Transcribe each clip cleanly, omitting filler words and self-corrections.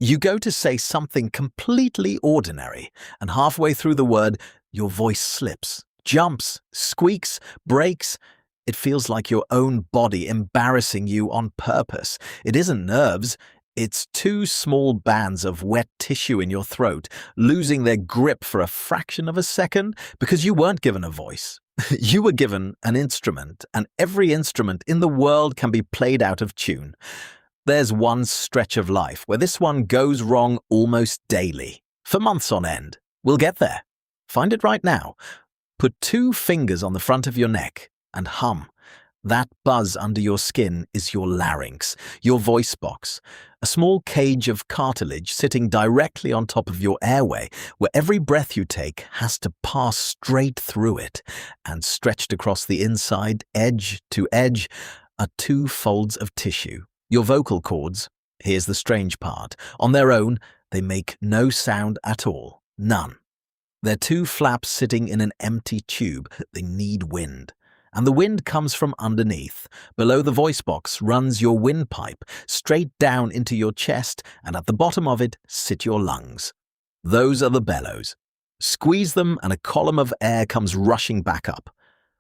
You go to say something completely ordinary, and halfway through the word, your voice slips, jumps, squeaks, breaks. It feels like your own body embarrassing you on purpose. It isn't nerves. It's two small bands of wet tissue in your throat, losing their grip for a fraction of a second because you weren't given a voice. You were given an instrument, and every instrument in the world can be played out of tune. There's one stretch of life where this one goes wrong almost daily, for months on end. We'll get there. Find it right now. Put 2 fingers on the front of your neck and hum. That buzz under your skin is your larynx, your voice box, a small cage of cartilage sitting directly on top of your airway, where every breath you take has to pass straight through it, and stretched across the inside, edge to edge, are 2 folds of tissue. Your vocal cords, here's the strange part, on their own, they make no sound at all. None. They're 2 flaps sitting in an empty tube. They need wind. And the wind comes from underneath. Below the voice box runs your windpipe, straight down into your chest, and at the bottom of it sit your lungs. Those are the bellows. Squeeze them and a column of air comes rushing back up.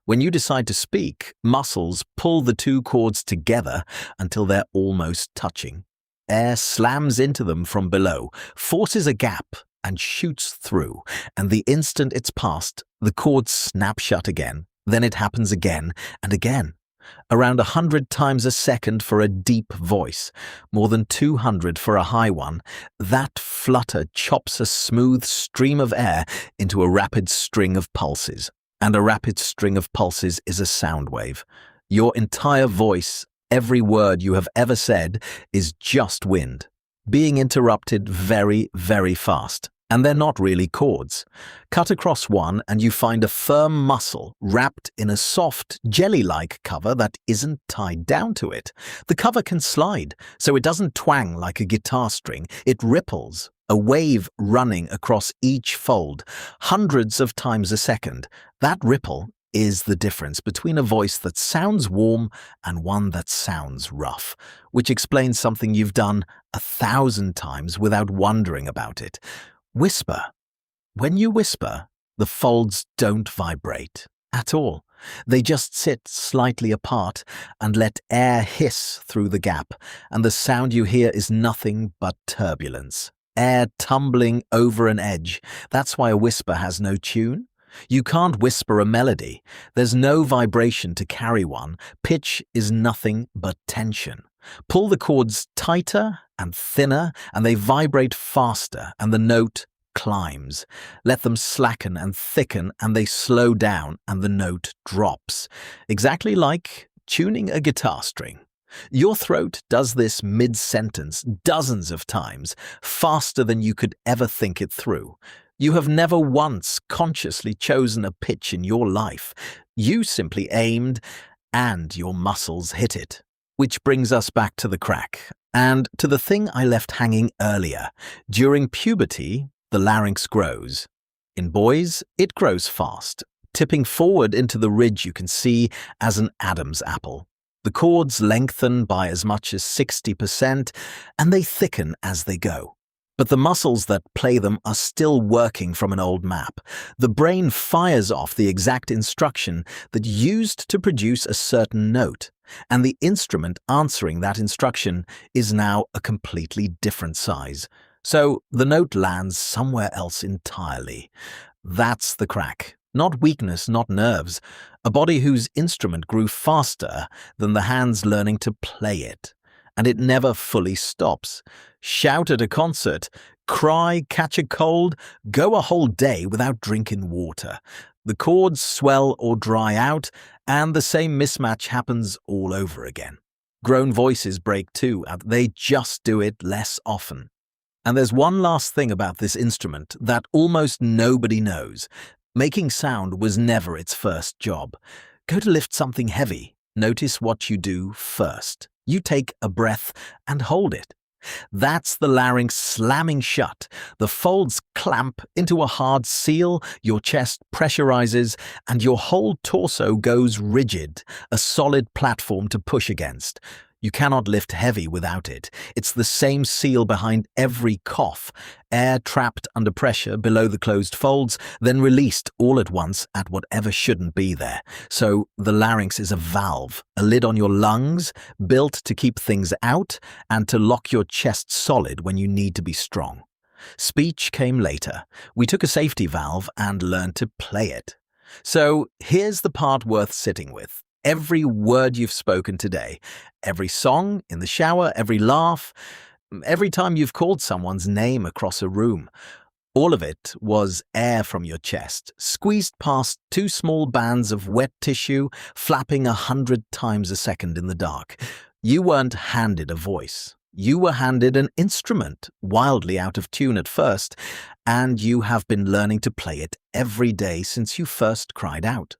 When you decide to speak, muscles pull the 2 cords together until they're almost touching. Air slams into them from below, forces a gap, and shoots through, and the instant it's passed, the cords snap shut again. Then it happens again and again. Around 100 times a second for a deep voice, more than 200 for a high one. That flutter chops a smooth stream of air into a rapid string of pulses. And a rapid string of pulses is a sound wave. Your entire voice, every word you have ever said, is just wind, being interrupted very, very fast. And they're not really chords. Cut across one and you find a firm muscle wrapped in a soft, jelly-like cover that isn't tied down to it. The cover can slide, so it doesn't twang like a guitar string. It ripples, a wave running across each fold, hundreds of times a second. That ripple is the difference between a voice that sounds warm and one that sounds rough, which explains something you've done 1,000 times without wondering about it. Whisper. When you whisper, the folds don't vibrate at all. They just sit slightly apart and let air hiss through the gap, and the sound you hear is nothing but turbulence. Air tumbling over an edge. That's why a whisper has no tune. You can't whisper a melody. There's no vibration to carry one. Pitch is nothing but tension. Pull the cords tighter and thinner, and they vibrate faster, and the note climbs. Let them slacken and thicken, and they slow down, and the note drops. Exactly like tuning a guitar string. Your throat does this mid-sentence dozens of times, faster than you could ever think it through. You have never once consciously chosen a pitch in your life. You simply aimed, and your muscles hit it. Which brings us back to the crack, and to the thing I left hanging earlier. During puberty, the larynx grows. In boys, it grows fast, tipping forward into the ridge you can see as an Adam's apple. The cords lengthen by as much as 60%, and they thicken as they go. But the muscles that play them are still working from an old map. The brain fires off the exact instruction that used to produce a certain note, and the instrument answering that instruction is now a completely different size. So the note lands somewhere else entirely. That's the crack. Not weakness, not nerves. A body whose instrument grew faster than the hands learning to play it. And it never fully stops. Shout at a concert, cry, catch a cold, go a whole day without drinking water. The cords swell or dry out, and the same mismatch happens all over again. Grown voices break too, and they just do it less often. And there's one last thing about this instrument that almost nobody knows. Making sound was never its first job. Go to lift something heavy. Notice what you do first. You take a breath and hold it. That's the larynx slamming shut. The folds clamp into a hard seal, your chest pressurizes, and your whole torso goes rigid, a solid platform to push against. You cannot lift heavy without it. It's the same seal behind every cough. Air trapped under pressure below the closed folds, then released all at once at whatever shouldn't be there. So the larynx is a valve, a lid on your lungs, built to keep things out and to lock your chest solid when you need to be strong. Speech came later. We took a safety valve and learned to play it. So here's the part worth sitting with. Every word you've spoken today, every song, in the shower, every laugh, every time you've called someone's name across a room, all of it was air from your chest, squeezed past two small bands of wet tissue, flapping 100 times a second in the dark. You weren't handed a voice. You were handed an instrument, wildly out of tune at first, and you have been learning to play it every day since you first cried out.